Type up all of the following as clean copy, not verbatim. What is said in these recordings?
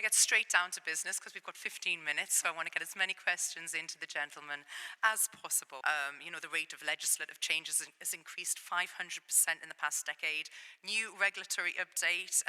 to get straight down to business because we've got 15 minutes, so I want to get as many questions into the gentleman as possible. The rate of legislative changes has increased 500% in the past decade. New regulatory update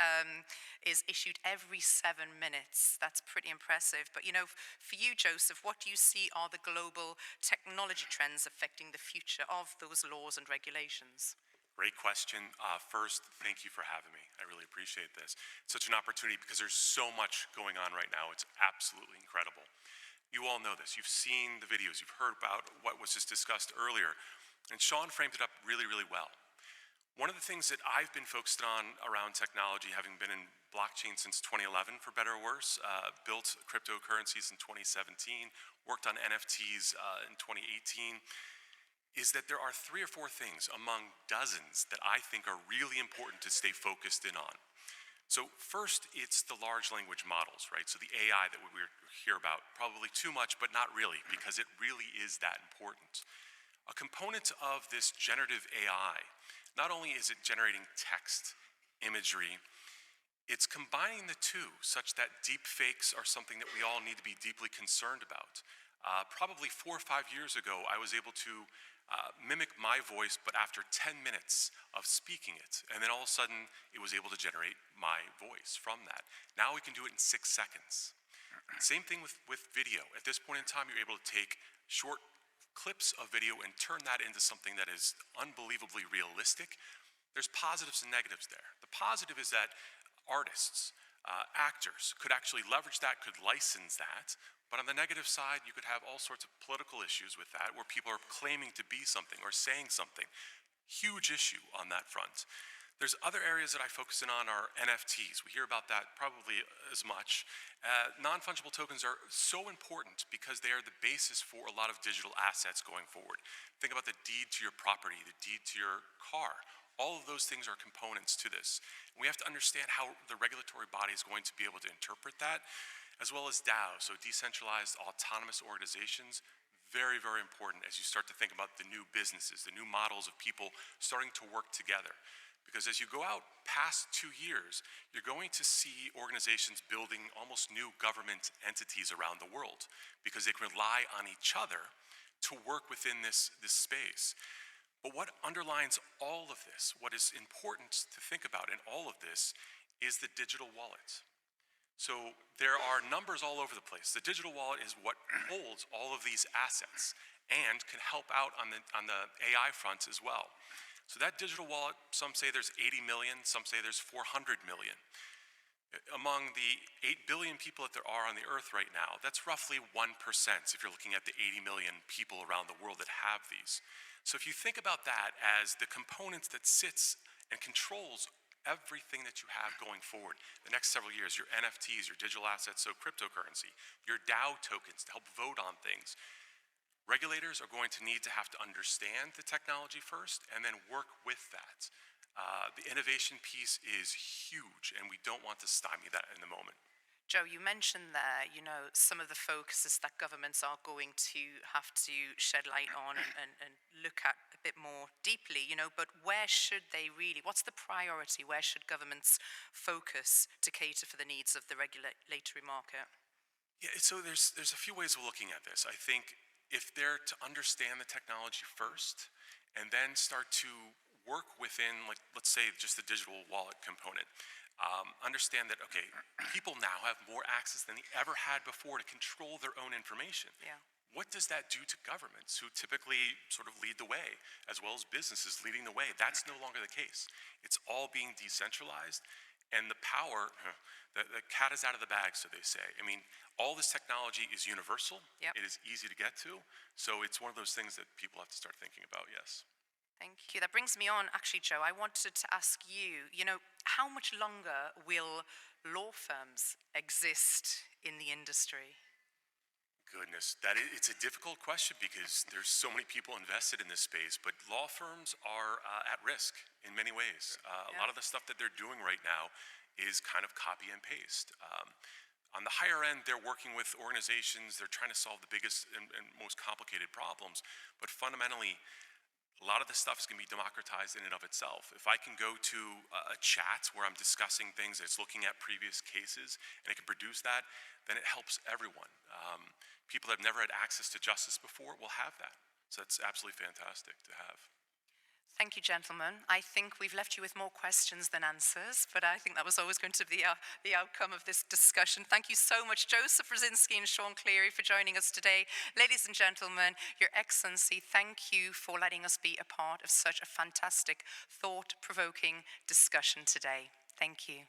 is issued every 7 minutes. That's pretty impressive. But, for you, Joseph, what do you see are the global technology trends affecting the future of those laws and regulations? Great question. First, thank you for having me. I really appreciate this. It's such an opportunity because there's so much going on right now. It's absolutely incredible. You all know this. You've seen the videos. You've heard about what was just discussed earlier. And Sean framed it up really, really well. One of the things that I've been focused on around technology, having been in blockchain since 2011, for better or worse, built cryptocurrencies in 2017, worked on NFTs in 2018, is that there are 3 or 4 things among dozens that I think are really important to stay focused in on. So first, it's the large language models, right? So the AI that we hear about, probably too much, but not really, because it really is that important. A component of this generative AI, not only is it generating text, imagery, it's combining the two such that deep fakes are something that we all need to be deeply concerned about. Probably 4 or 5 years ago, I was able to mimic my voice, but after 10 minutes of speaking it, and then all of a sudden it was able to generate my voice from that. Now we can do it in 6 seconds. Same thing with video. At this point in time, you're able to take short clips of video and turn that into something that is unbelievably realistic. There's positives and negatives there. The positive is that artists, actors could actually leverage that, could license that. But on the negative side, you could have all sorts of political issues with that, where people are claiming to be something or saying something. Huge issue on that front. There's other areas that I focus in on are NFTs. We hear about that probably as much. Non-fungible tokens are so important because they are the basis for a lot of digital assets going forward. Think about the deed to your property, the deed to your car. All of those things are components to this. We have to understand how the regulatory body is going to be able to interpret that, as well as DAOs, so decentralized autonomous organizations. Very, very important as you start to think about the new businesses, the new models of people starting to work together. Because as you go out past 2 years, you're going to see organizations building almost new government entities around the world because they can rely on each other to work within this space. But what underlines all of this, what is important to think about in all of this, is the digital wallet. So there are numbers all over the place. The digital wallet is what holds all of these assets and can help out on the AI front as well. So that digital wallet, some say there's 80 million, some say there's 400 million. Among the 8 billion people that there are on the earth right now, that's roughly 1% if you're looking at the 80 million people around the world that have these. So if you think about that as the components that sits and controls everything that you have going forward, the next several years, your NFTs, your digital assets, so cryptocurrency, your DAO tokens to help vote on things, regulators are going to need to have to understand the technology first and then work with that. The innovation piece is huge, and we don't want to stymie that in the moment. Joe, you mentioned there, some of the focuses that governments are going to have to shed light on and look at a bit more deeply, but where should they really, what's the priority? Where should governments focus to cater for the needs of the regulatory market? Yeah, so there's a few ways of looking at this. I think if they're to understand the technology first and then start to work within, like, let's say just the digital wallet component, understand that, okay, people now have more access than they ever had before to control their own information. Yeah. What does that do to governments who typically sort of lead the way, as well as businesses leading the way? That's no longer the case. It's all being decentralized, and the power, the cat is out of the bag, so they say. I mean, all this technology is universal. Yep. It is easy to get to, so it's one of those things that people have to start thinking about, yes. Thank you. That brings me on, actually, Joe. I wanted to ask you, how much longer will law firms exist in the industry? Goodness, it's a difficult question because there's so many people invested in this space, but law firms are at risk in many ways. A lot of the stuff that they're doing right now is kind of copy and paste. On the higher end, they're working with organizations, they're trying to solve the biggest and most complicated problems, but fundamentally, A lot of this stuff is going to be democratized in and of itself. If I can go to a chat where I'm discussing things, it's looking at previous cases, and it can produce that, then it helps everyone. People that have never had access to justice before will have that. So that's absolutely fantastic to have. Thank you, gentlemen. I think we've left you with more questions than answers, but I think that was always going to be the outcome of this discussion. Thank you so much, Joseph Rosinski and Sean Cleary, for joining us today. Ladies and gentlemen, Your Excellency, thank you for letting us be a part of such a fantastic, thought-provoking discussion today. Thank you.